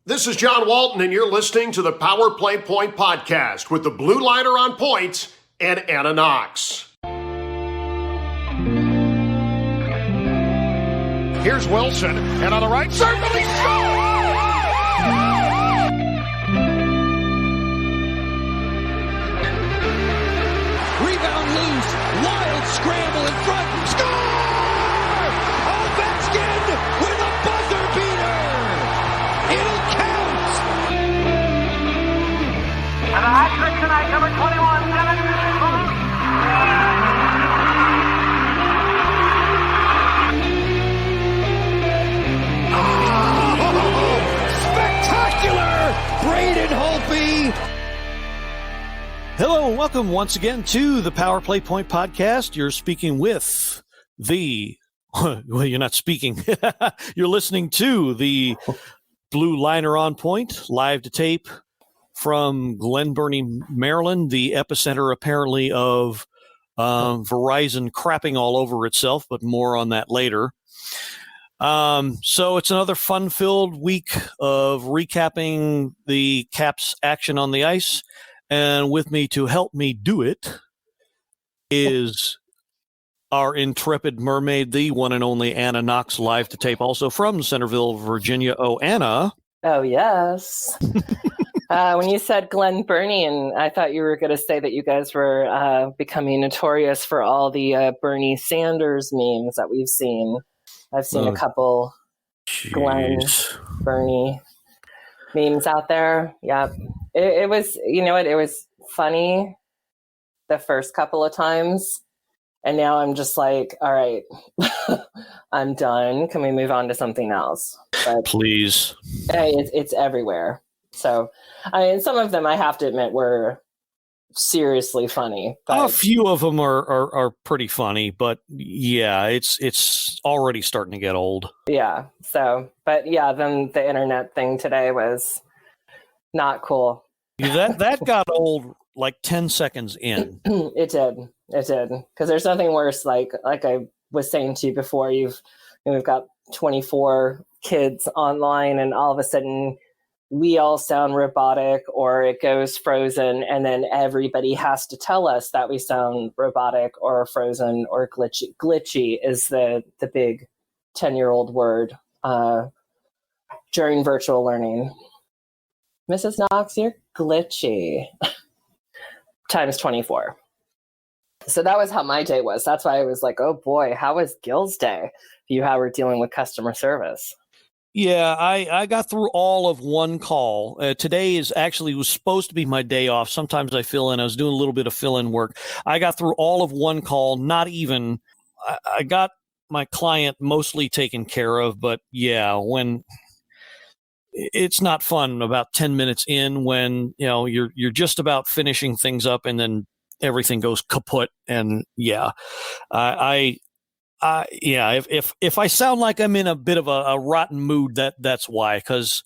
This is John Walton, and you're listening to the Power Play Point podcast with the blue liner on point and Anna Knox. Here's Wilson, and on the right circle, he scores! Rebound loose, wild scramble in front, score! Ovechkin with a buzzer beater! It'll count! And a hat trick tonight, number 21, Spectacular! Braden Holtby! Hello and welcome once again to the Power Play Point podcast. You're speaking with well, you're not speaking. You're listening to the blue liner on point, live to tape from Glen Burnie, Maryland, the epicenter apparently of Verizon crapping all over itself, but more on that later. So it's another fun-filled week of recapping the Caps action on the ice. And with me to help me do it is our intrepid mermaid, the one and only Anna Knox, live to tape, also from Centerville, Virginia. Oh, Anna. Oh, yes. When you said Glen Burnie, and I thought you were going to say that you guys were becoming notorious for all the Bernie Sanders memes that we've seen. I've seen a couple Glen Burnie memes out there. Yeah. It was, you know what, it was funny the first couple of times. And now I'm just like, all right, I'm done. Can we move on to something else? But, please. It's everywhere. So, I mean, some of them, I have to admit, were seriously funny. But, a few of them are pretty funny, but yeah, it's already starting to get old. Yeah. So, but yeah, then the internet thing today was not cool. That got old like 10 seconds in. It did. Because there's nothing worse. Like I was saying to you before, we've got 24 kids online, and all of a sudden we all sound robotic, or it goes frozen, and then everybody has to tell us that we sound robotic or frozen or glitchy. Glitchy is the big 10-year-old word during virtual learning. Mrs. Knox, you're glitchy. Times 24. So that was how my day was. That's why I was like, oh boy, how was Gil's day? You how we're dealing with customer service. Yeah, I got through all of one call. Today was supposed to be my day off. Sometimes I fill in. I was doing a little bit of fill-in work. I got through all of one call, I got my client mostly taken care of, but yeah, when it's not fun about 10 minutes in when, you're just about finishing things up and then everything goes kaput. And yeah, if I sound like I'm in a bit of a rotten mood, that's why, because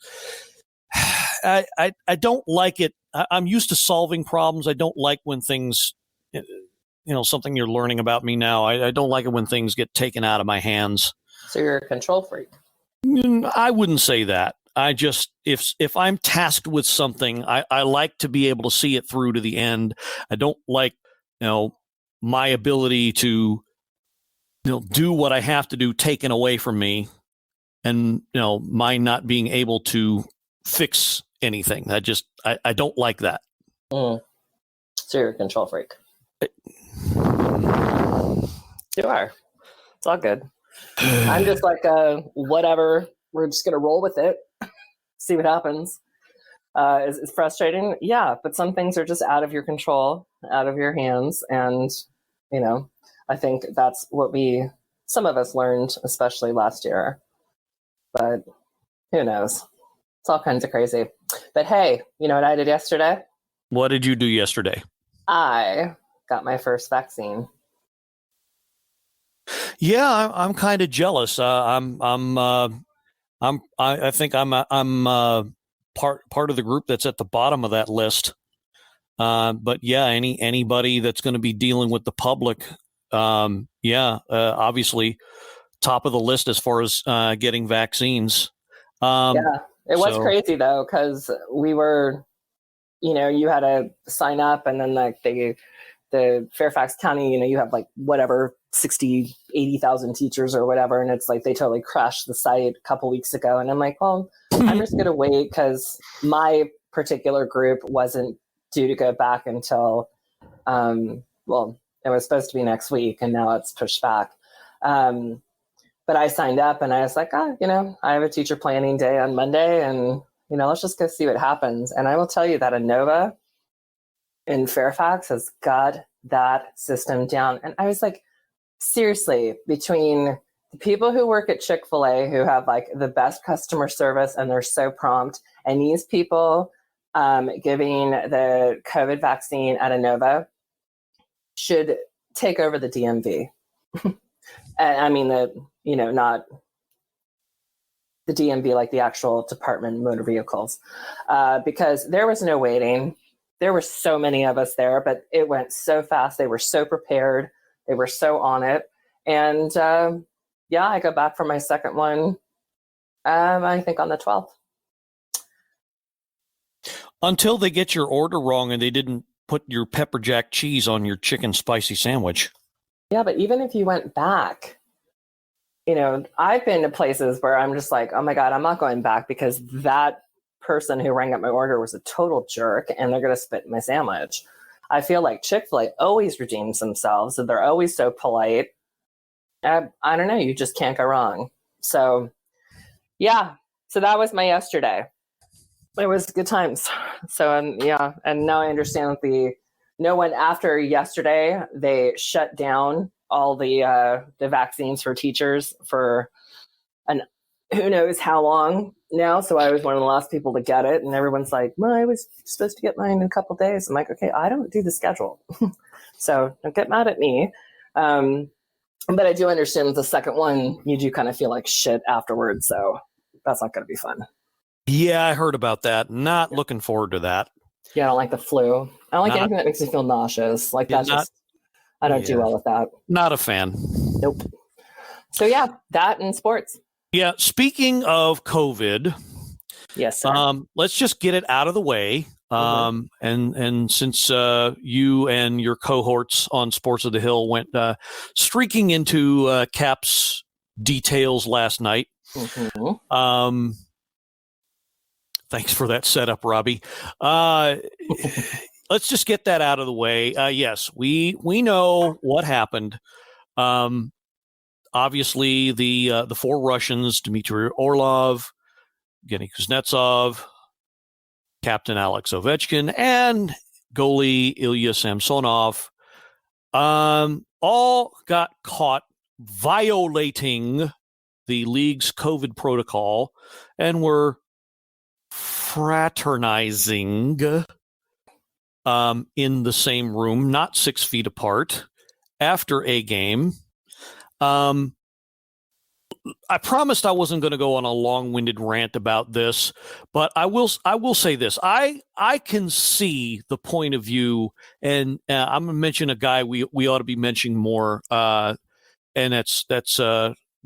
I don't like it. I'm used to solving problems. I don't like when things, something you're learning about me now. I don't like it when things get taken out of my hands. So you're a control freak. I wouldn't say that. I just, if I'm tasked with something, I like to be able to see it through to the end. I don't like, my ability to, do what I have to do taken away from me, and, my not being able to fix anything. I don't like that. So you're a control freak. You are. It's all good. I'm just like, whatever. We're just going to roll with it. See what happens. It's frustrating. Yeah, but some things are just out of your control, out of your hands. And, I think that's what some of us learned, especially last year. But who knows? It's all kinds of crazy. But hey, you know what I did yesterday? What did you do yesterday? I got my first vaccine. Yeah, I'm kind of jealous. I think I'm part of the group that's at the bottom of that list. But yeah, anybody that's going to be dealing with the public, obviously top of the list as far as getting vaccines. Yeah, It was So- crazy though, because we were, you had to sign up, and then like the Fairfax County, you have like whatever 60, 80,000 teachers or whatever, and it's like they totally crashed the site a couple weeks ago, and I'm like, well, I'm just gonna wait because my particular group wasn't due to go back until, well, it was supposed to be next week, and now it's pushed back. But I signed up, and I was like, I have a teacher planning day on Monday, and let's just go see what happens. And I will tell you that Inova in Fairfax has got that system down. And I was like, seriously, between the people who work at Chick-fil-A who have like the best customer service and they're so prompt, and these people giving the COVID vaccine at Inova should take over the DMV. I mean, not the DMV, like the actual Department of Motor Vehicles, because there was no waiting. There were so many of us there, but it went so fast. They were so prepared. They were so on it. And I go back for my second one, I think on the 12th. Until they get your order wrong and they didn't put your pepper jack cheese on your chicken spicy sandwich. Yeah, but even if you went back, I've been to places where I'm just like, oh my God, I'm not going back because that person who rang up my order was a total jerk and they're going to spit in my sandwich. I feel like Chick-fil-A always redeems themselves, and they're always so polite. I don't know, you just can't go wrong. So, yeah, so that was my yesterday. It was good times. So, and now I understand that no one after yesterday, they shut down all the vaccines for teachers for who knows how long now. So I was one of the last people to get it, and everyone's like, well, I was supposed to get mine in a couple of days. I'm like, okay, I don't do the schedule. So don't get mad at me. But I do understand the second one, you do kind of feel like shit afterwards. So that's not going to be fun. Yeah, I heard about that. Not looking forward to that. Yeah, I don't like the flu. I don't like anything that makes me feel nauseous. Like that I don't do well with that. Not a fan. Nope. So yeah, that and sports. Yeah, speaking of COVID, yes, sir. Let's just get it out of the way. And since you and your cohorts on Sports of the Hill went streaking into Cap's details last night. Thanks for that setup, Robbie. Let's just get that out of the way. Yes, we know what happened. Obviously, the four Russians, Dmitry Orlov, Evgeny Kuznetsov, Captain Alex Ovechkin, and goalie Ilya Samsonov, all got caught violating the league's COVID protocol and were fraternizing in the same room, not 6 feet apart, after a game. I promised I wasn't going to go on a long-winded rant about this, but I will say this. I can see the point of view, and I'm going to mention a guy we ought to be mentioning more, and that's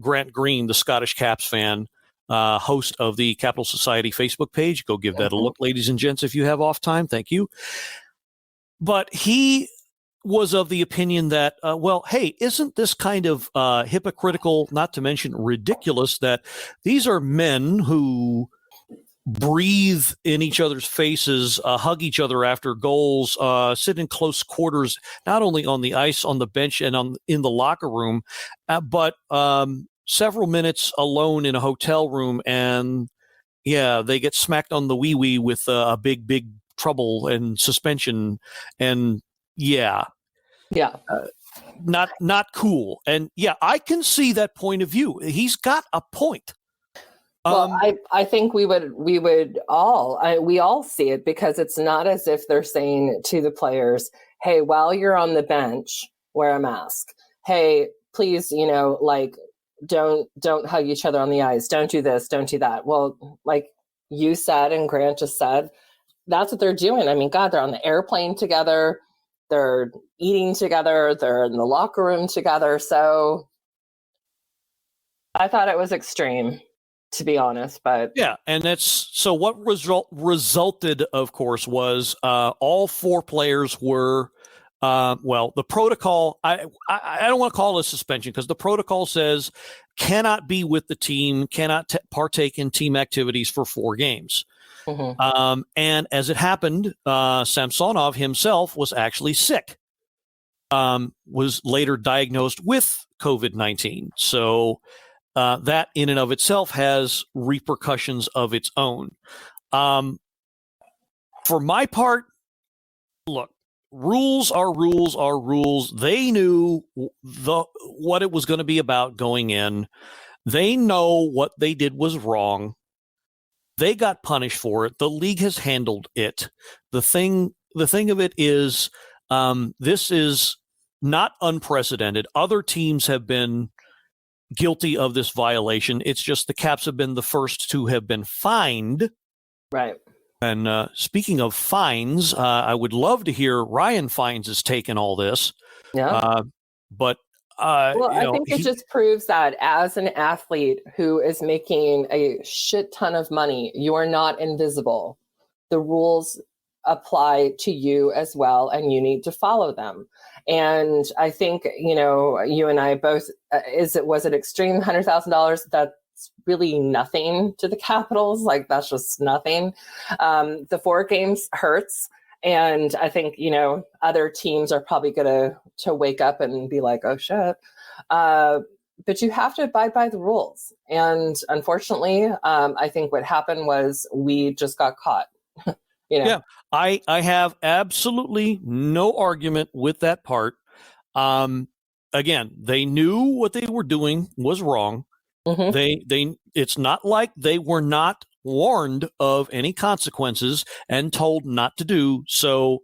Grant Green, the Scottish Caps fan, host of the Capital Society Facebook page. Go give that a look, ladies and gents, if you have off time. Thank you. But he was of the opinion that, hey, isn't this kind of hypocritical, not to mention ridiculous, that these are men who breathe in each other's faces, hug each other after goals, sit in close quarters, not only on the ice, on the bench, and in the locker room, but several minutes alone in a hotel room, and they get smacked on the wee-wee with a big trouble and suspension, and not cool. And I can see that point of view. He's got a point. Well, I think we all see it, because it's not as if they're saying to the players, hey, while you're on the bench, wear a mask. Hey, please, don't hug each other on the ice. Don't do this, don't do that. Well, like you said, and Grant just said, that's what they're doing. I mean, God, they're on the airplane together. They're eating together. They're in the locker room together. So I thought it was extreme, to be honest. But yeah, and that's so. What resulted, of course, was all 4 players were. The protocol. I don't want to call it a suspension because the protocol says cannot be with the team, cannot partake in team activities for 4 games. mm-hmm. And as it happened, Samsonov himself was actually sick. Was later diagnosed with COVID-19. So that in and of itself has repercussions of its own. For my part, look, rules are rules are rules. They knew what it was going to be about going in. They know what they did was wrong. They got punished for it. The league has handled it. The thing of it is, this is not unprecedented. Other teams have been guilty of this violation. It's just the Caps have been the first to have been fined. Right. And speaking of fines, I would love to hear Ryan Fines has taken all this. Yeah. I think it just proves that as an athlete who is making a shit ton of money, you are not invisible. The rules apply to you as well, and you need to follow them. And I think, you and I both, was it extreme $100,000? That's really nothing to the Capitals. Like, that's just nothing. The 4 games hurts. And I think, other teams are probably going to wake up and be like, oh, shit. But you have to abide by the rules. And unfortunately, I think what happened was we just got caught. Yeah, I have absolutely no argument with that part. Again, they knew what they were doing was wrong. Mm-hmm. It's not like they were not warned of any consequences and told not to do. So,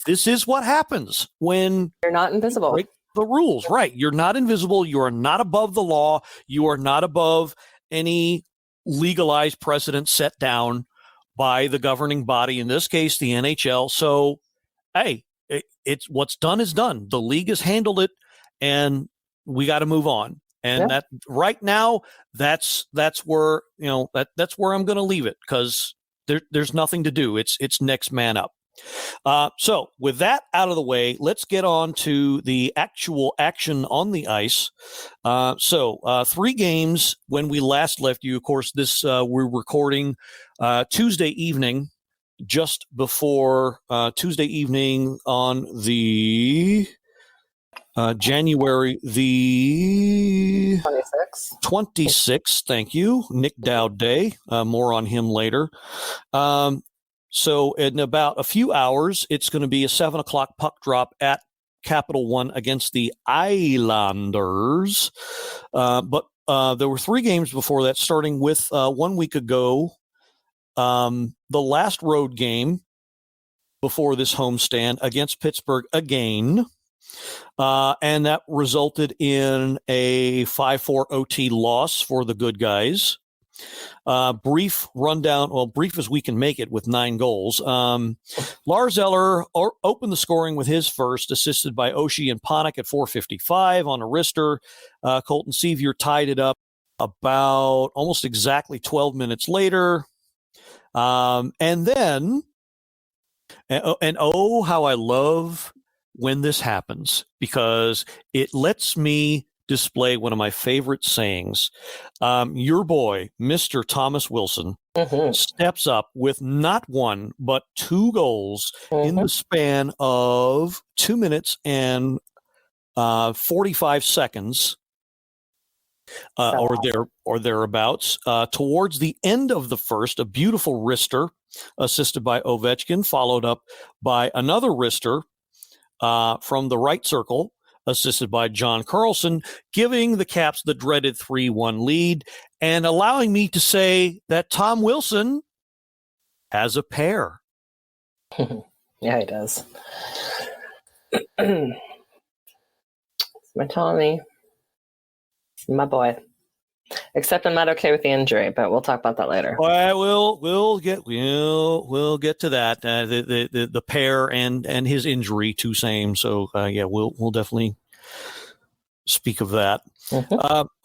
this is what happens when you're not invisible. Break the rules, right? You're not invisible. You are not above the law. You are not above any legalized precedent set down by the governing body, in this case, the NHL. So, hey, it's what's done is done. The league has handled it, and we got to move on. And that right now, that's where that's where I'm going to leave it, because there's nothing to do. It's next man up. So with that out of the way, let's get on to the actual action on the ice. 3 games when we last left you. Of course, this we're recording Tuesday evening, just before Tuesday evening on the January the 26th. Thank you, Nick Dowd Day. More on him later. So in about a few hours, it's going to be a 7:00 puck drop at Capital One against the Islanders. But there were 3 games before that, starting with 1 week ago. The last road game before this homestand against Pittsburgh again. And that resulted in a 5-4 OT loss for the good guys. Brief rundown, brief as we can make it, with 9 goals. Lars Eller opened the scoring with his first, assisted by Oshie and Panik at 4:55 on a wrister. Colton Sevier tied it up about almost exactly 12 minutes later. And then, how I love when this happens, because it lets me display one of my favorite sayings. Your boy, Mr. Thomas Wilson, steps up with not 1, but 2 goals in the span of 2 minutes and 45 seconds, or thereabouts. Towards the end of the first, a beautiful wrister assisted by Ovechkin, followed up by another wrister from the right circle, assisted by John Carlson, giving the Caps the dreaded 3-1 lead, and allowing me to say that Tom Wilson has a pair. Yeah, he does. It's my Tommy. It's my boy. Except I'm not okay with the injury, but we'll talk about that later. We'll get to that. The pair and his injury, too, same. So we'll definitely speak of that.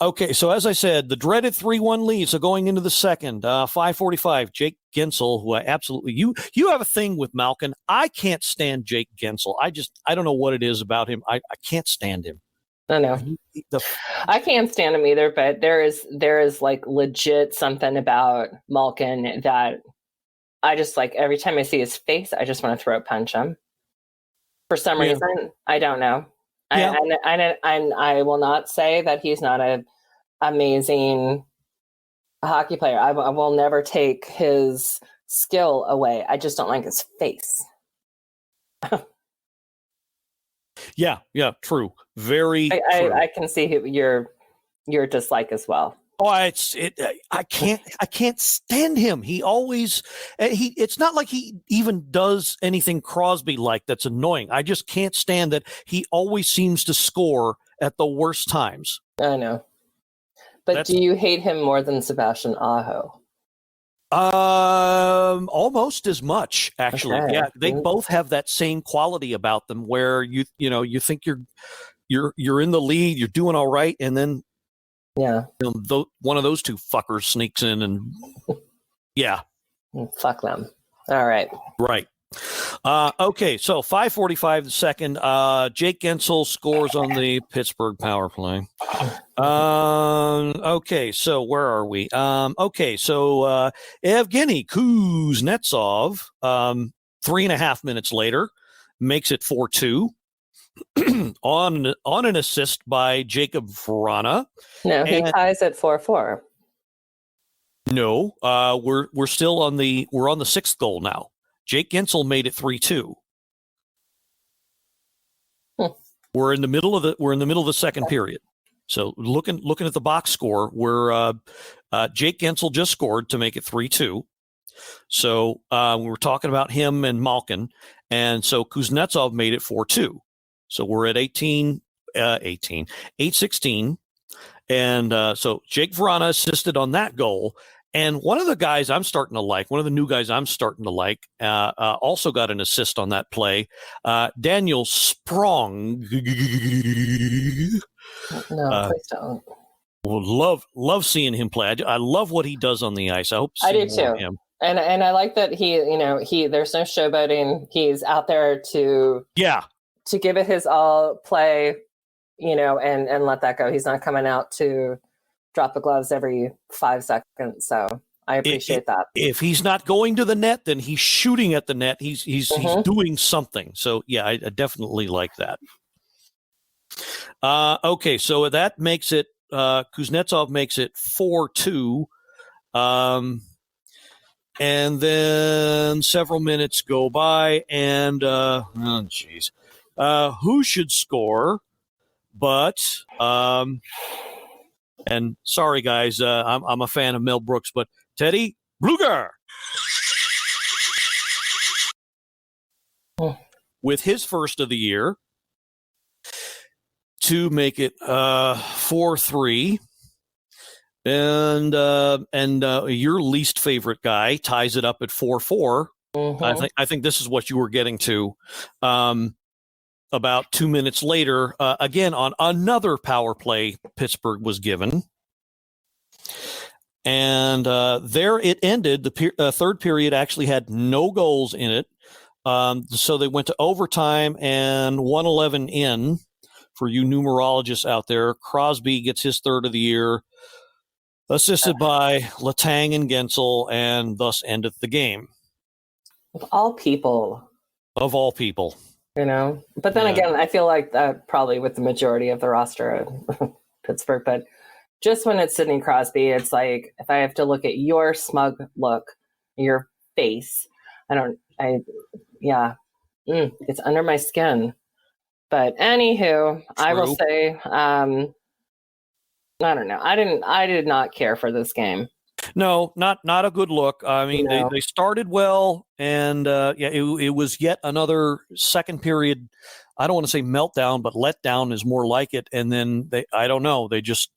Okay, so as I said, the dreaded 3-1 lead. So going into the second, 5:45, Jake Gensel, who I absolutely you have a thing with Malkin. I can't stand Jake Gensel. I don't know what it is about him. I can't stand him. I know. I can't stand him either, but there is like legit something about Malkin that I just like every time I see his face, I just want to throat punch him. For some reason, I don't know. Yeah. I will not say that he's not an amazing hockey player. I will never take his skill away. I just don't like his face. Yeah, true. Very true. I can see your dislike as well. Oh, I can't stand him. He always it's not like he even does anything Crosby like that's annoying. I just can't stand that he always seems to score at the worst times. I know. But do you hate him more than Sebastian Aho? Almost as much, actually. Okay. Yeah, they both have that same quality about them where you think you're in the lead, you're doing all right, and then one of those two fuckers sneaks in and fuck them. All right. Right. Okay, so 5:45 the second. Jake Gensel scores on the Pittsburgh power play. Okay, so where are we? Okay, so Evgeny Kuznetsov, 3.5 minutes later, makes it 4-2 on an assist by Jacob Vrana. No, he ties at 4-4. No, we're still on the sixth goal now. Jake Gensel made it 3-2. We're in the middle of the second period. So looking at the box score, where Jake Gensel just scored to make it 3-2. So we were talking about him and Malkin, and so Kuznetsov made it 4-2. So we're at 8-16, and so Jake Vrana assisted on that goal. And one of the guys I'm starting to like, one of the new guys I'm starting to like, also got an assist on that play. Daniel Sprong. No, please don't. Well, love seeing him play. I love what he does on the ice. I hope to see I do more too. of him. And I like that he there's no showboating. He's out there to give it his all, play, and let that go. He's not coming out to drop the gloves every 5 seconds. So I appreciate that. If he's not going to the net, then he's shooting at the net. He's doing something. So yeah, I definitely like that. Okay, so that makes it Kuznetsov makes it 4-2. And then several minutes go by, and who should score? But and sorry guys, I'm a fan of Mel Brooks, but Teddy Bluger with his first of the year to make it 4-3. And your least favorite guy ties it up at 4-4. I think this is what you were getting to. About 2 minutes later, again on another power play, Pittsburgh was given, and there it ended. The third period actually had no goals in it, so they went to overtime and 1:11 in. For you numerologists out there, Crosby gets his third of the year, assisted by Letang and Gensel, and thus endeth the game. Of all people. But then again, I feel like that probably with the majority of the roster at Pittsburgh. But just when it's Sidney Crosby, it's like, if I have to look at your smug look, your face, it's under my skin. But anywho, true. I will say, I don't know. I did not care for this game. No, not a good look. I mean, they started well, and it was yet another second period. I don't want to say meltdown, but letdown is more like it. And then they just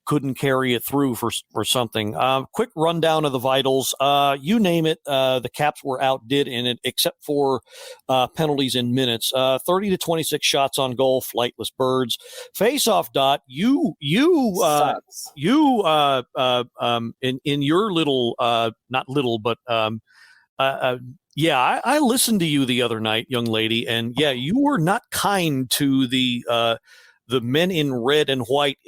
couldn't carry it through for something. Quick rundown of the vitals. You name it, the Caps were outdid in it, except for penalties in minutes. 30 to 26 shots on goal, flightless birds. Face-off dot. In your little, not little, but yeah, I listened to you the other night, young lady, and yeah, you were not kind to the men in red and white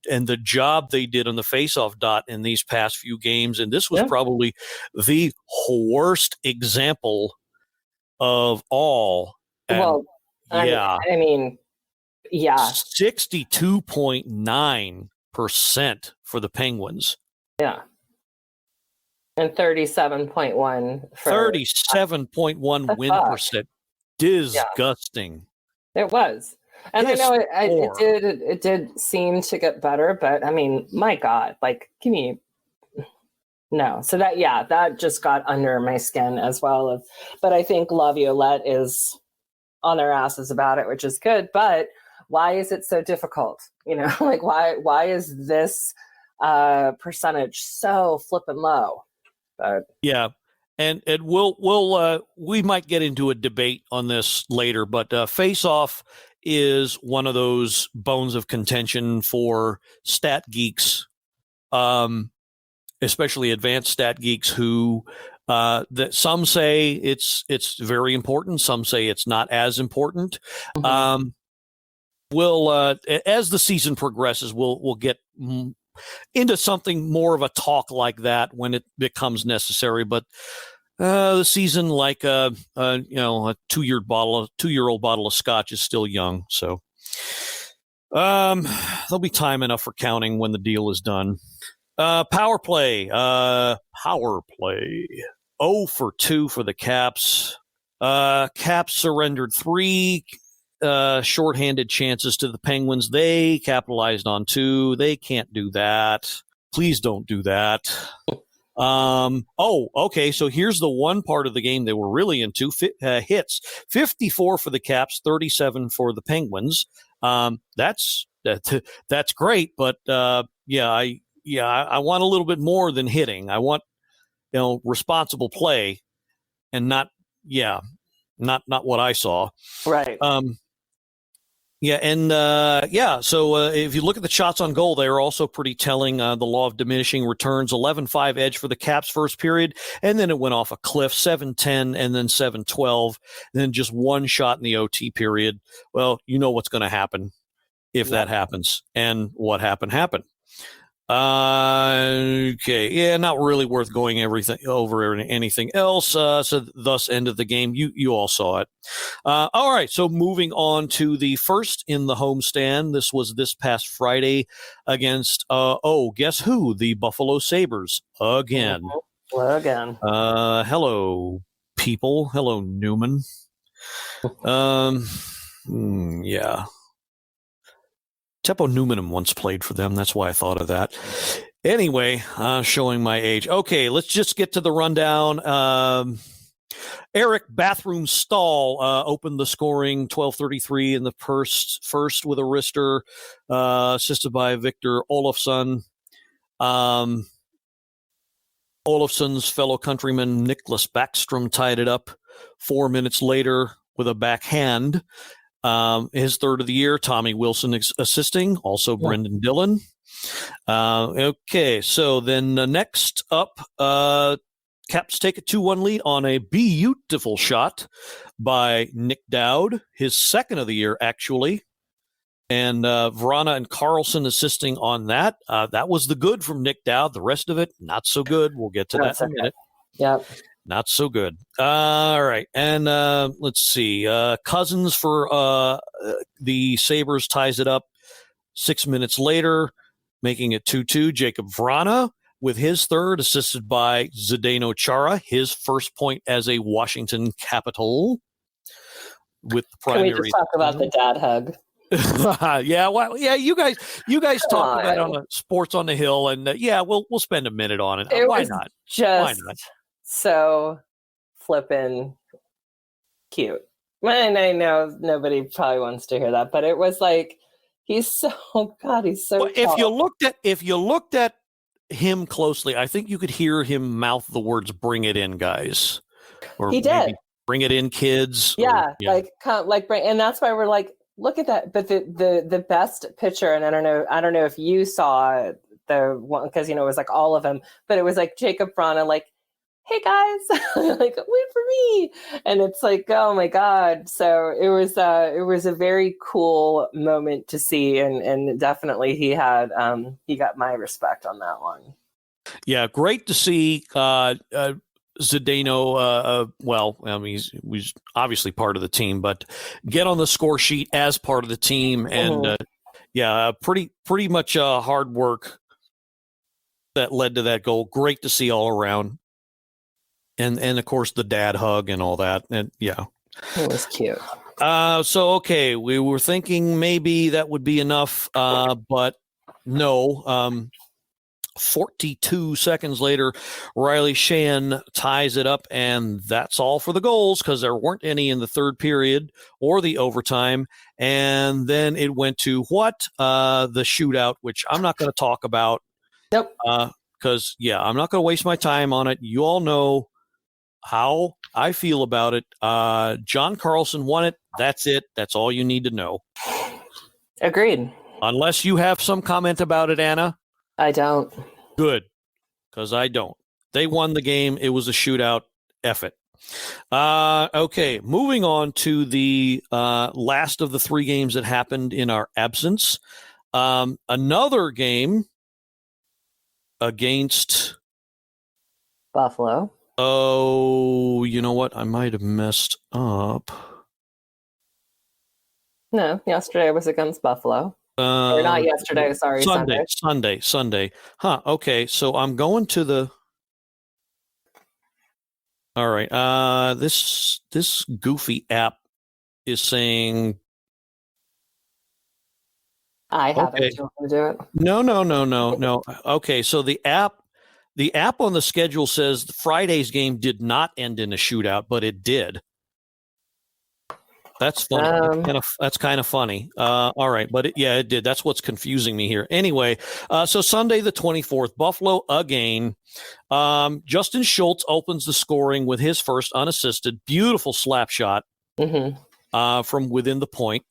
and the job they did on the face-off dot in these past few games, and this was probably the worst example of all. And well, yeah, I mean, yeah, 62.9% for the Penguins. yeah. And 37.1 for 37.1 win percent. Disgusting. Yeah. It was. And I know it did seem to get better, but I mean, my God, like, give me no. So that just got under my skin as well. But I think Laviolette is on their asses about it, which is good. But why is it so difficult? Like why is this percentage so flippin' low? Yeah, and we might get into a debate on this later, but face-off is one of those bones of contention for stat geeks, especially advanced stat geeks who that some say it's very important, some say it's not as important. Mm-hmm. We'll as the season progresses, we'll get into something more of a talk like that when it becomes necessary. But the season, like a 2-year-old bottle of scotch, is still young. So there'll be time enough for counting when the deal is done. Power play. 0 for 2 for the Caps. Caps surrendered 3 shorthanded chances to the Penguins. They capitalized on 2. They can't do that. Please don't do that. Okay. So here's the one part of the game they were really into. Hits. 54 for the Caps, 37 for the Penguins. That's great, but I want a little bit more than hitting. I want responsible play, and not what I saw. Right. So if you look at the shots on goal, they are also pretty telling. The law of diminishing returns, 11-5 edge for the Caps first period, and then it went off a cliff, 7-10, and then 7-12, and then just one shot in the OT period. Well, you know what's going to happen if that happens, and what happened. Okay. Yeah, not really worth going over anything else. So thus end of the game. You all saw it. All right. So moving on to the first in the homestand. This was this past Friday against, guess who? The Buffalo Sabres again. Again. Hello, people. Hello, Newman. Yeah. Teppo Newman once played for them. That's why I thought of that. Anyway, showing my age. Okay, let's just get to the rundown. Eric Bathroom Stahl opened the scoring, 12:33 in the first with a wrister, assisted by Victor Olofsson. Olofsson's fellow countryman Nicholas Backstrom tied it up 4 minutes later with a backhand. His third of the year, Tommy Wilson assisting, also Brendan Dillon. Okay, so then next up, Caps take a 2-1 lead on a beautiful shot by Nick Dowd, his second of the year, actually. And Vrana and Carlson assisting on that. That was the good from Nick Dowd. The rest of it, not so good. We'll get to that in a minute. Yep. Not so good. All right. And let's see. Cousins for the Sabres ties it up 6 minutes later, making it 2-2. Jacob Vrana with his third, assisted by Zdeno Chara, his first point as a Washington Capital. With the primary. Can we just talk about the dad hug? You guys talk about it on the Sports on the Hill, and we'll spend a minute on it. Why not? Why not? So flippin' cute. And I know nobody probably wants to hear that, but it was like He's so he's so Well, if tall. you looked at him closely, I think you could hear him mouth the words "Bring it in, guys," or He maybe did. "Bring it in, kids." Yeah, Or, and that's why we're like, look at that. But the best picture, and I don't know if you saw the one, because it was like all of them, but it was like Jacob Brana, like, hey guys, like, wait for me, and it's like, oh my god. So it was a very cool moment to see, and definitely he got my respect on that one. Yeah, great to see Zdeno. Well, I mean, he's obviously part of the team, but get on the score sheet as part of the team, and pretty much hard work that led to that goal. Great to see all around, and of course the dad hug and all that, and yeah, it was cute. So okay, we were thinking maybe that would be enough, but no. 42 seconds later, Riley Shan ties it up, and that's all for the goals because there weren't any in the third period or the overtime. And then it went to the shootout, which I'm not going to talk about. Nope. Because, I'm not going to waste my time on it. You all know how I feel about it. John Carlson won it. That's it. That's all you need to know. Agreed. Unless you have some comment about it, Anna. I don't. Good, because I don't. They won the game. It was a shootout. F it. Okay, moving on to the last of the three games that happened in our absence. Another game against Buffalo. Oh, you know what? I might have messed up. No, yesterday was against Buffalo. Or not yesterday, sorry, Sunday. Huh, okay, so I'm going to the... All right, this goofy app is saying... I haven't. Okay. Do you want to do it? No. Okay, so the app on the schedule says Friday's game did not end in a shootout, but it did. That's funny. That's kind of funny. All right, but it did. That's what's confusing me here. Anyway, so Sunday the 24th, Buffalo again. Justin Schultz opens the scoring with his first unassisted, beautiful slap shot from within the point.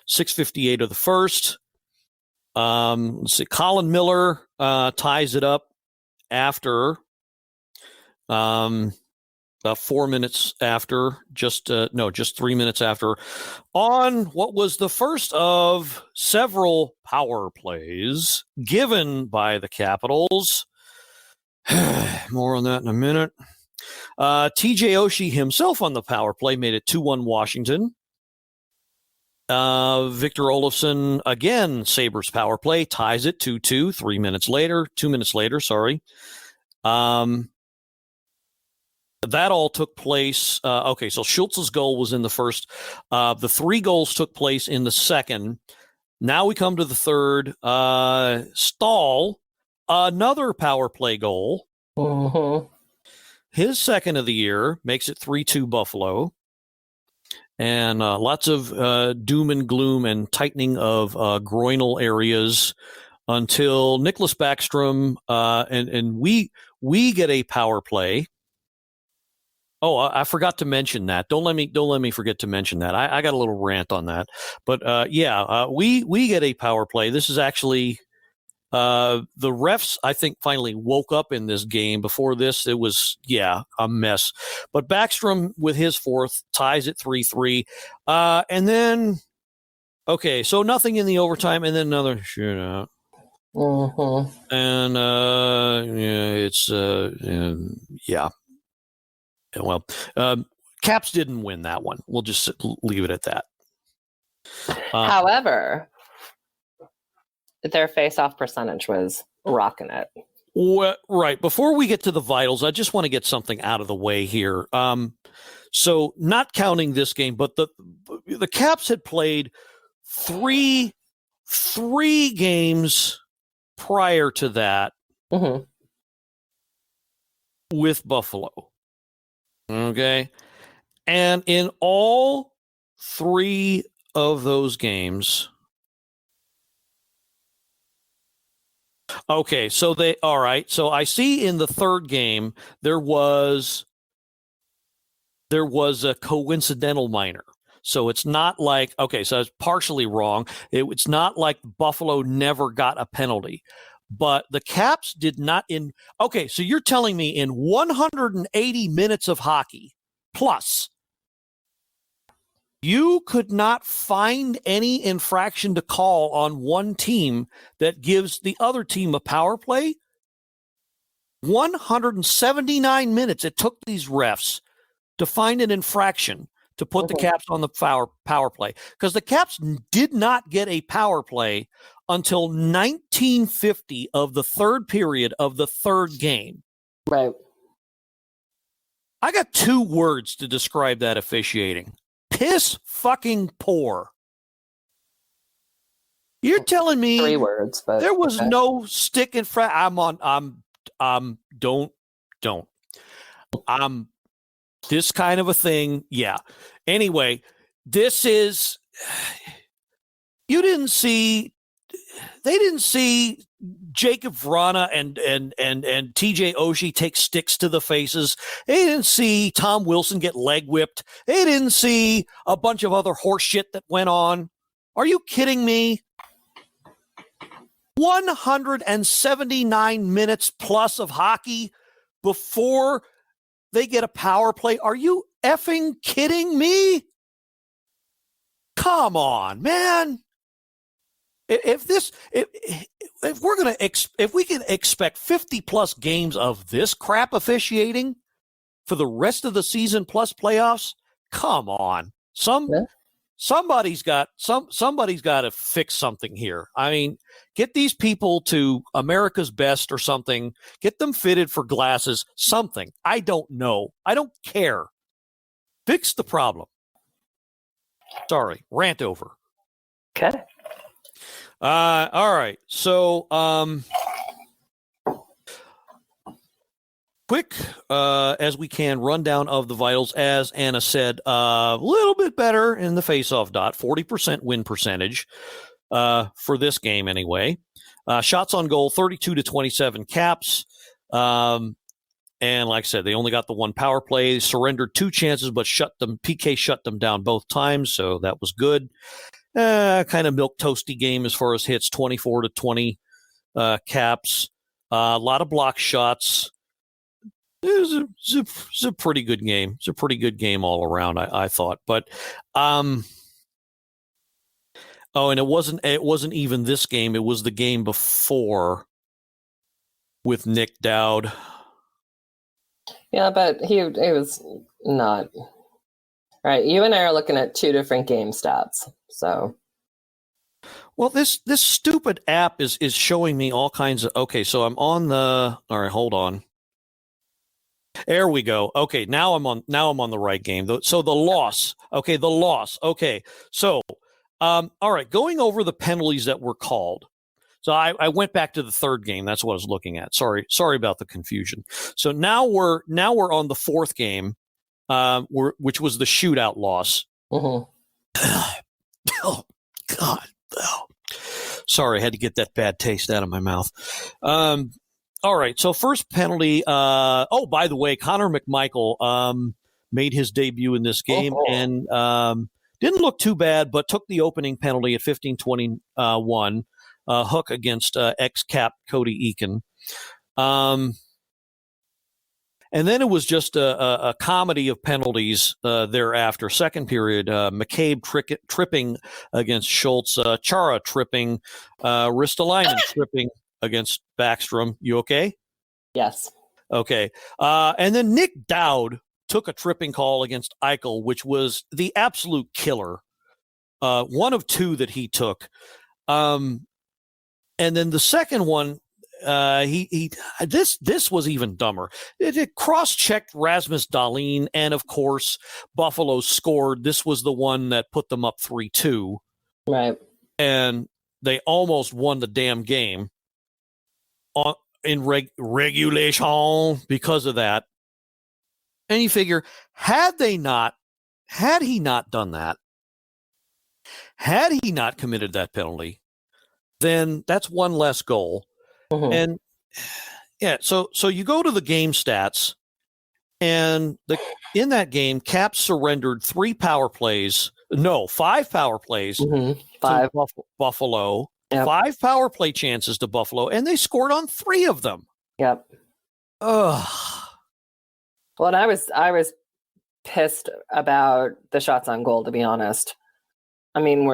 6:58 of the first. Let's see. Colin Miller ties it up after. About 4 minutes after, just 3 minutes after, on what was the first of several power plays given by the Capitals. More on that in a minute. TJ Oshie himself on the power play made it 2-1 Washington. Victor Olofsson, again, Sabres power play, ties it 2-2 2 minutes later, sorry. That all took place. Okay, so Schultz's goal was in the first. The three goals took place in the second. Now we come to the third. Stahl, another power play goal. His second of the year, makes it 3-2 Buffalo. And lots of doom and gloom and tightening of groinal areas until Nicholas Backstrom and we get a power play. Oh, I forgot to mention that. Don't let me forget to mention that. I got a little rant on that, but we get a power play. This is actually the refs, I think, finally woke up in this game. Before this, it was a mess. But Backstrom with his fourth ties it 3-3, and then so nothing in the overtime, and then another shootout. And well, Caps didn't win that one. We'll just leave it at that. However, their face-off percentage was rocking it. Well, right. Before we get to the vitals, I just want to get something out of the way here. So not counting this game, but the Caps had played three games prior to that with Buffalo. Okay. And in all three of those games, Okay, so all right. So I see in the third game there was a coincidental minor. So it's not like, okay, so it's partially wrong. It's not like Buffalo never got a penalty, but the Caps did not okay, so you're telling me in 180 minutes of hockey plus, you could not find any infraction to call on one team that gives the other team a power play? 179 minutes it took these refs to find an infraction to put the Caps on the power play, because the Caps did not get a power play until 1950 of the third period of the third game. Right. I got 2 words to describe that officiating. Piss fucking poor. You're telling me 3 words, but there was no stick in front. Don't. This kind of a thing. Yeah. Anyway, this is, they didn't see Jacob Vrana and TJ Oshie take sticks to the faces. They didn't see Tom Wilson get leg whipped. They didn't see a bunch of other horse shit that went on. Are you kidding me? 179 minutes plus of hockey before they get a power play. Are you effing kidding me? Come on, man. If we can expect 50 plus games of this crap officiating for the rest of the season plus playoffs, come on. Somebody's got to fix something here. I mean, get these people to America's Best or something. Get them fitted for glasses, something. I don't know. I don't care. Fix the problem. Sorry, rant over. Okay. All right. So, quick, as we can, rundown of the vitals. As Anna said, a little bit better in the faceoff dot, 40% win percentage for this game anyway. Shots on goal, 32-27 Caps. And like I said, they only got the 1 power play, surrendered 2 chances, but PK shut them down both times, so that was good. Kind of milk toasty game as far as hits, 24-20 Caps. A lot of block shots. It's a pretty good game. It's a pretty good game all around, I thought. But and it wasn't even this game. It was the game before with Nick Dowd. Yeah, but he was not. All right, you and I are looking at 2 different game stats. So, well, this stupid app is showing me all kinds of. Okay, so I'm on the. All right, hold on. There we go. Okay, now I'm on the right game. So the loss. Okay, the loss. Okay, so all right, going over the penalties that were called. So I went back to the third game. That's what I was looking at. Sorry about the confusion. So now we're on the fourth game, which was the shootout loss. Mm-hmm. Oh God! Oh. Sorry, I had to get that bad taste out of my mouth. All right, so first penalty. By the way, Connor McMichael made his debut in this game and didn't look too bad, but took the opening penalty at 15-21. Hook against ex-cap Cody Eakin. And then it was just a comedy of penalties thereafter. Second period, McCabe tripping against Schultz, Chara tripping, Ristolainen tripping against Backstrom. You okay? Yes. Okay. And then Nick Dowd took a tripping call against Eichel, which was the absolute killer. One of 2 that he took. And then the second one, this was even dumber. It cross-checked Rasmus Dahlin, and of course, Buffalo scored. This was the one that put them up 3-2. Right. And they almost won the damn game in regulation because of that. And you figure, had he not done that, had he not committed that penalty, then that's 1 less goal. Mhm. And yeah, so you go to the game stats, and in that game, Caps surrendered 5 power plays Mhm. to 5. Buffalo, Yep. 5 power play chances to Buffalo, and they scored on 3 of them. Yep. Ugh. Well, and I was pissed about the shots on goal, to be honest. I mean,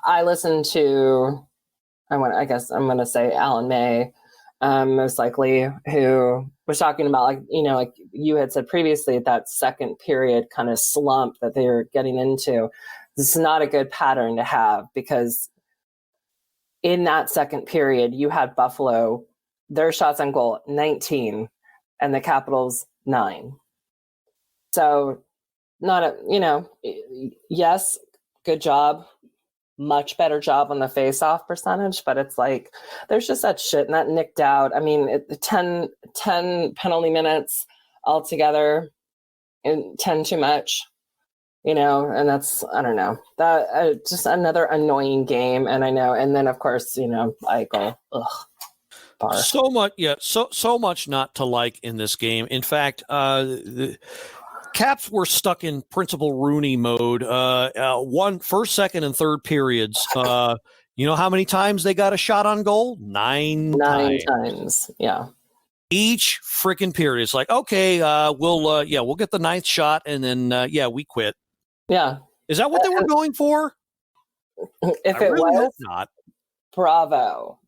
I listened to, I guess I'm going to say Alan May, most likely, who was talking about, like, like you had said previously, that second period kind of slump that they were getting into. This is not a good pattern to have, because in that second period, you had Buffalo, their shots on goal, 19, and the Capitals, 9. So yes, good job, much better job on the face-off percentage, but it's like there's just that shit and that nicked out. I mean, 10 penalty minutes altogether, and 10 too much, and that's, I don't know, that just another annoying game. And I know, and then of course, I go, ugh. Bar. So much, so much not to like in this game. In fact, the Caps were stuck in principal Rooney mode. First, second, and third periods. You know how many times they got a shot on goal? 9 times. Yeah. Each freaking period. It's like, okay, we'll get the 9th shot, and then we quit. Yeah. Is that what they were going for? If I it really was, hope not. Bravo.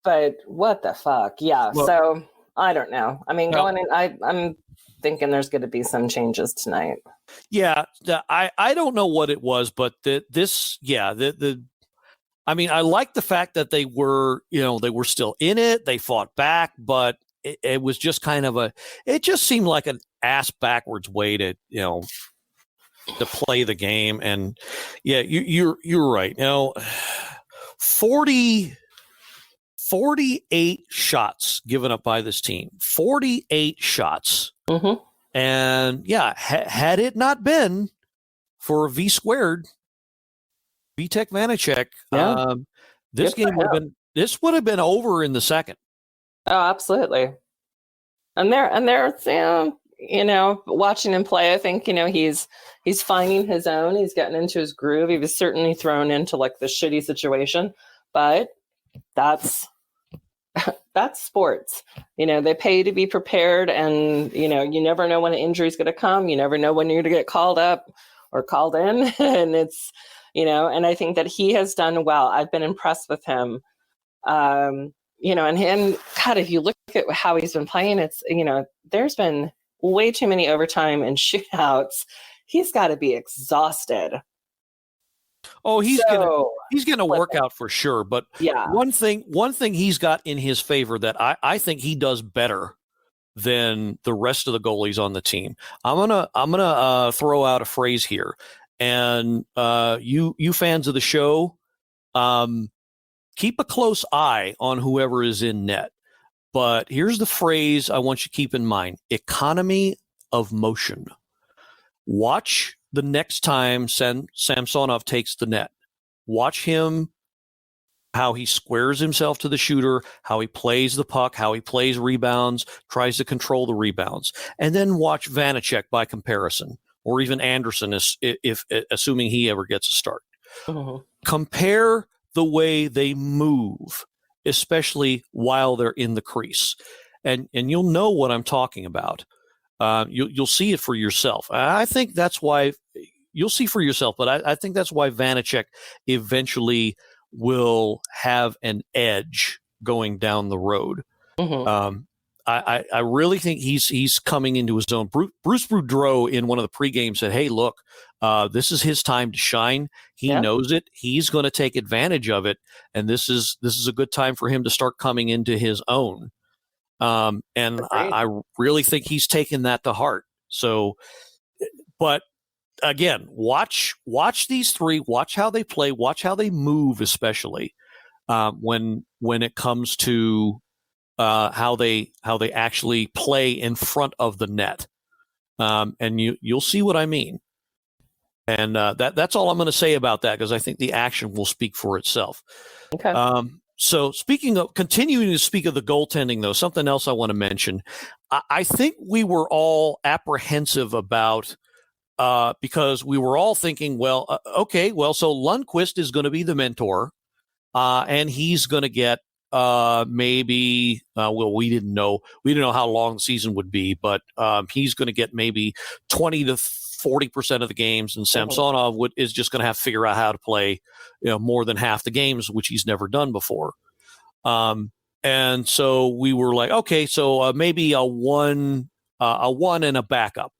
But what the fuck? Yeah. Well, so I don't know. I mean, going in, I'm thinking there's going to be some changes tonight. Yeah, I don't know what it was, but I mean, I like the fact that they were still in it. They fought back, but it was just kind of it just seemed like an ass backwards way to play the game. And yeah, you're right. 48 shots given up by this team. 48 shots. Mm-hmm. And yeah, had it not been for Vitek Vanacek, this game would have been over in the second. Oh, absolutely. And they're watching him play, I think, he's finding his own. He's getting into his groove. He was certainly thrown into like the shitty situation, but that's sports. They pay you to be prepared, and you never know when an injury is going to come. You never know when you're going to get called up or called in. And it's, and I think that he has done well. I've been impressed with him. And God, if you look at how he's been playing, it's, there's been way too many overtime and shootouts. He's got to be exhausted. Oh, he's gonna work out for sure. But yeah, one thing he's got in his favor that I think he does better than the rest of the goalies on the team. I'm gonna throw out a phrase here, and you fans of the show, keep a close eye on whoever is in net. But here's the phrase I want you to keep in mind: economy of motion. Watch the next time Samsonov takes the net. Watch him, how he squares himself to the shooter, how he plays the puck, how he plays rebounds, tries to control the rebounds. And then watch Vanacek by comparison, or even Anderson, if assuming he ever gets a start. Uh-huh. Compare the way they move, especially while they're in the crease. And you'll know what I'm talking about. You'll see it for yourself. I think that's why you'll see for yourself, but I think that's why Vanacek eventually will have an edge going down the road. Mm-hmm. I really think he's coming into his own. Bruce Boudreau in one of the pre-games said, "Hey, look, this is his time to shine. He knows it. He's going to take advantage of it, and this is a good time for him to start coming into his own." And I really think he's taken that to heart. So, but again, watch these three, watch how they play, watch how they move, especially when it comes to how they actually play in front of the net. And you'll see what I mean. And that's all I'm going to say about that, because I think the action will speak for itself. Okay. So continuing to speak of the goaltending, though, something else I want to mention. I think we were all apprehensive about because we were all thinking, so Lundqvist is going to be the mentor, and he's going to get maybe we didn't know how long the season would be, but he's going to get maybe 20 to 40% of the games, and Samsonov is just going to have to figure out how to play more than half the games, which he's never done before. And so we were like, okay, so maybe a one and a backup.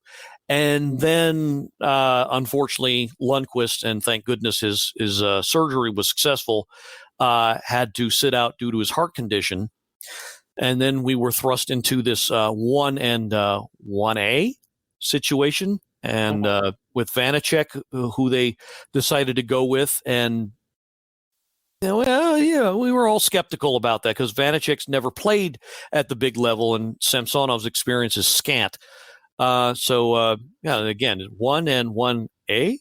And then, unfortunately, Lundqvist, and thank goodness his surgery was successful, had to sit out due to his heart condition. And then we were thrust into this 1 and 1A situation, and with Vanacek, who they decided to go with. And we were all skeptical about that because Vanacek's never played at the big level, and Samsonov's experience is scant. Again, 1 and 1A,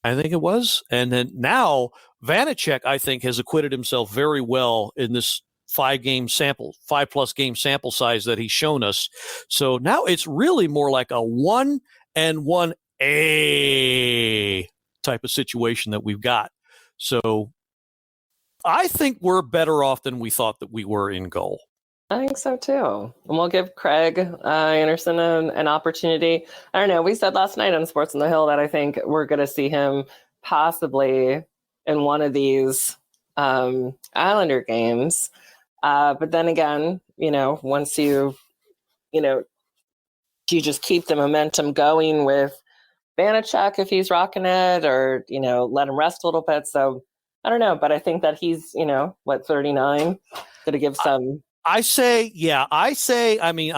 I think it was. And then now Vanacek, I think, has acquitted himself very well in this 5+ game sample size that he's shown us. So now it's really more like a 1 and 1A type of situation that we've got. So I think we're better off than we thought that we were in goal. I think so too. And we'll give Craig Anderson an opportunity. I don't know. We said last night on Sports on the Hill that I think we're going to see him possibly in one of these Islander games. But then again, once you just keep the momentum going with Vanacek if he's rocking it, or, let him rest a little bit. So I don't know, but I think that he's, 39, going to give some. I mean,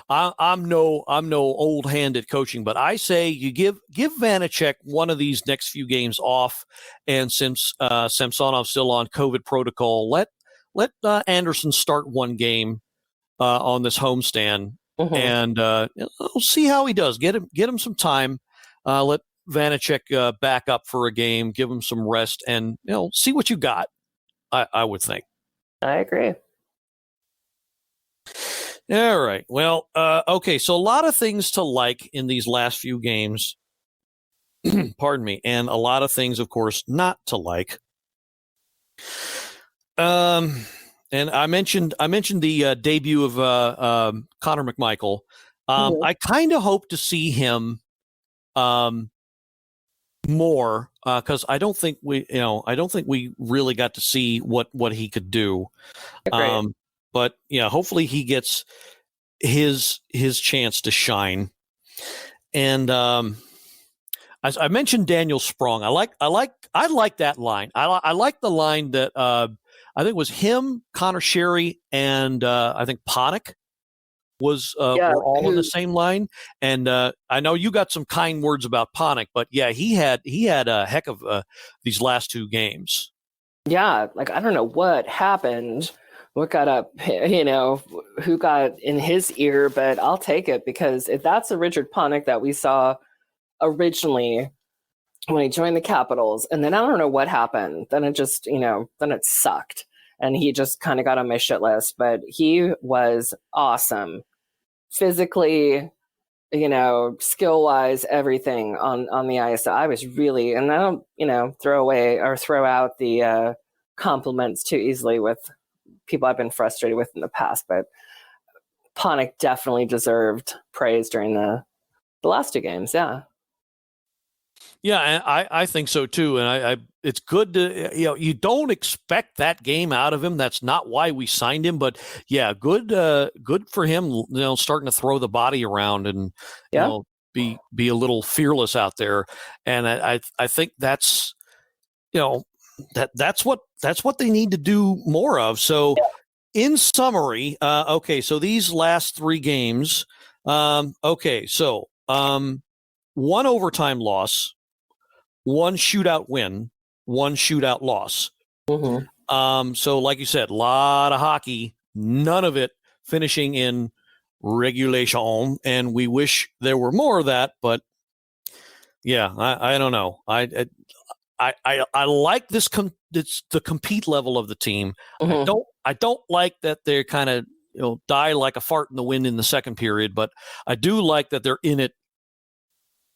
I'm no old hand at coaching, but I say you give Vanacek one of these next few games off, and since Samsonov's still on COVID protocol, let Anderson start one game on this homestand, and we'll see how he does. Get him some time. Let Vanacek back up for a game, give him some rest, and see what you got. I would think. I agree. All right. Well, okay. So a lot of things to like in these last few games. Pardon me, and a lot of things, of course, not to like. And I mentioned the debut of Connor McMichael. I kind of hope to see him more because I don't think we really got to see what he could do. But hopefully he gets his chance to shine. And as I mentioned, Daniel Sprong. I like that line. I like the line that I think it was him, Connor Sherry, and I think Panik were all on the same line. And I know you got some kind words about Panik, but yeah, he had a heck of these last two games. Yeah, I don't know what happened. What got up, who got in his ear, but I'll take it because if that's the Richard Panik that we saw originally when he joined the Capitals, and then I don't know what happened, then it just, then it sucked. And he just kind of got on my shit list, but he was awesome. Physically, skill-wise, everything on the ice. I was really, and I don't, throw out the compliments too easily with people I've been frustrated with in the past, but Panik definitely deserved praise during the last two games. Yeah. Yeah, and I think so too. And I it's good to you don't expect that game out of him. That's not why we signed him. But yeah, good for him. Starting to throw the body around and be a little fearless out there. And I think that's that's what they need to do more of. So, in summary, okay, so these last three games, one overtime loss, one shootout win, one shootout loss. So, like you said, a lot of hockey, none of it finishing in regulation, and we wish there were more of that, but yeah, I don't know. I like this it's the compete level of the team. Mhm. I don't like that they're kind of die like a fart in the wind in the second period, but I do like that they're in it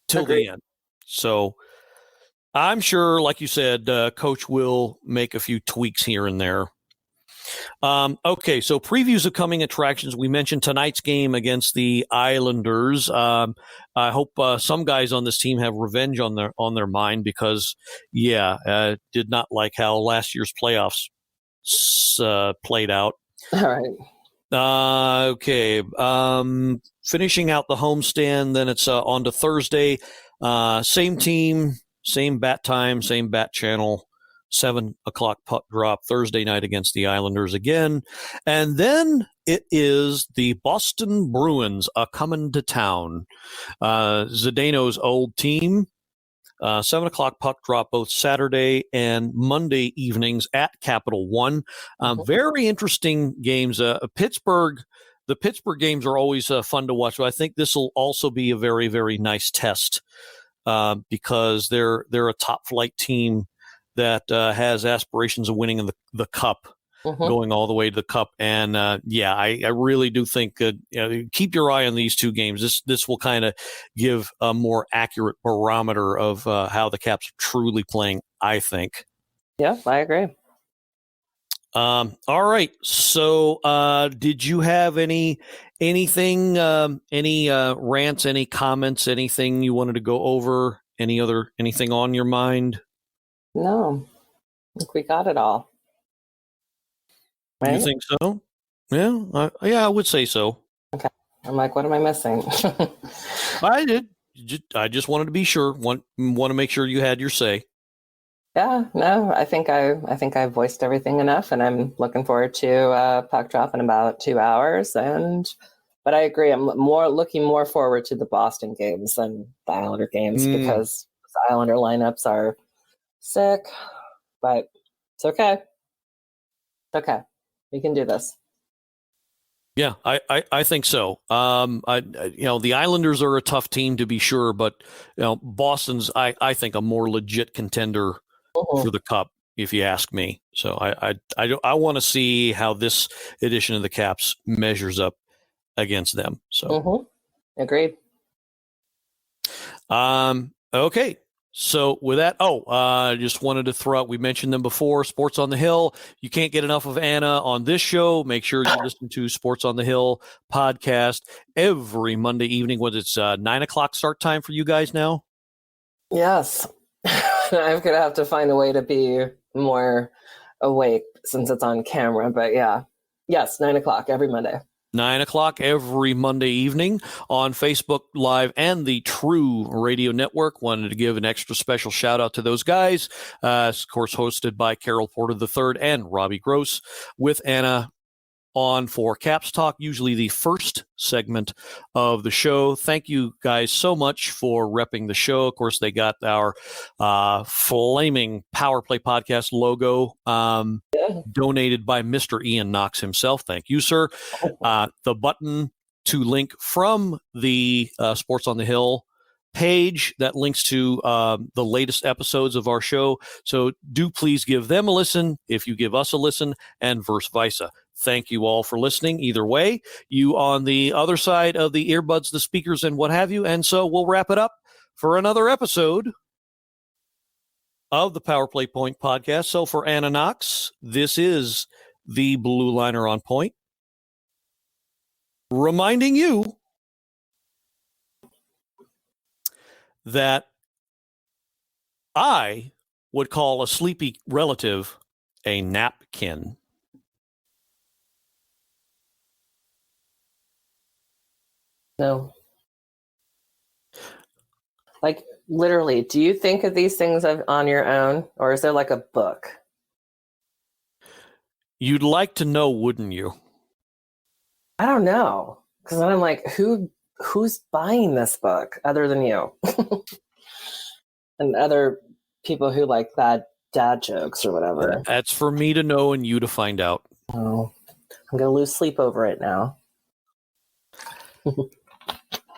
till Agreed. the end. So I'm sure, like you said, Coach will make a few tweaks here and there. Okay, so previews of coming attractions. We mentioned tonight's game against the Islanders. I hope some guys on this team have revenge on their mind because, did not like how last year's playoffs played out. All right. Okay. Finishing out the homestand, then it's on to Thursday. Same team, same bat time, same bat channel. 7 o'clock puck drop Thursday night against the Islanders again. And then it is the Boston Bruins coming to town. Zdeno's old team. 7 o'clock puck drop both Saturday and Monday evenings at Capital One. Very interesting games. The Pittsburgh games are always fun to watch. But I think this will also be a very, very nice test because they're a top flight team that has aspirations of winning in the Cup, going all the way to the Cup. And I really do think keep your eye on these two games. This will kind of give a more accurate barometer of how the Caps are truly playing, I think. Yeah, I agree. All right. So did you have anything, any rants, any comments, anything you wanted to go over? Anything on your mind? No, I think we got it all. Right? You think so? Yeah, I would say so. Okay. I'm like, what am I missing? I did. I just wanted to be sure. Want to make sure you had your say. Yeah, no, I think I voiced everything enough, and I'm looking forward to puck drop in about 2 hours. But I agree, I'm looking more forward to the Boston games than the Islander games because the Islander lineups are sick. But it's okay. It's okay. We can do this. Yeah, I think so. The Islanders are a tough team to be sure, but Boston's I think a more legit contender for the Cup, if you ask me. So I want to see how this edition of the Caps measures up against them. So Agreed. Okay. So with that, I just wanted to throw out, we mentioned them before, Sports on the Hill. You can't get enough of Anna on this show. Make sure you listen to Sports on the Hill podcast every Monday evening. Whether it's 9 o'clock start time for you guys now? Yes. I'm going to have to find a way to be more awake since it's on camera. But yeah. Yes, 9 o'clock every Monday. 9 o'clock every Monday evening on Facebook Live and the True Radio Network. Wanted to give an extra special shout out to those guys. Of course, hosted by Carol Porter III and Robbie Gross, with Anna on for Caps Talk, usually the first segment of the show. Thank you guys so much for repping the show. Of course, they got our flaming Power Play Podcast logo donated by Mr. Ian Knox himself. Thank you, sir. The button to link from the Sports on the Hill page that links to the latest episodes of our show. So do please give them a listen if you give us a listen, and vice versa. Thank you all for listening. Either way, you on the other side of the earbuds, the speakers, and what have you. And so we'll wrap it up for another episode of the Power Play Point podcast. So for Anna Knox, this is the Blue Liner on Point, reminding you that I would call a sleepy relative a napkin. No. Like, literally, do you think of these things on your own, or is there like a book? You'd like to know, wouldn't you? I don't know, because then I'm like, who's buying this book other than you? And other people who like bad dad jokes or whatever. That's for me to know and you to find out. Oh, I'm going to lose sleep over it now.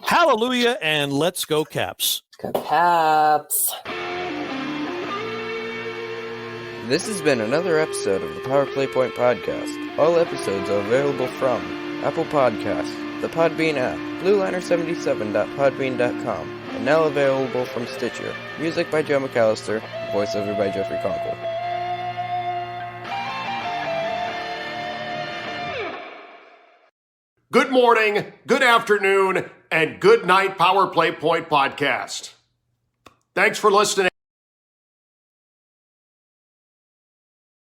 Hallelujah, and let's go Caps. Go Caps. This has been another episode of the Power Play Point Podcast. All episodes are available from Apple Podcasts, the Podbean app, blueliner77.podbean.com, and now available from Stitcher. Music by Joe McAllister, voiceover by Jeffrey Conkle. Good morning, good afternoon, and good night, Power Play Point Podcast. Thanks for listening.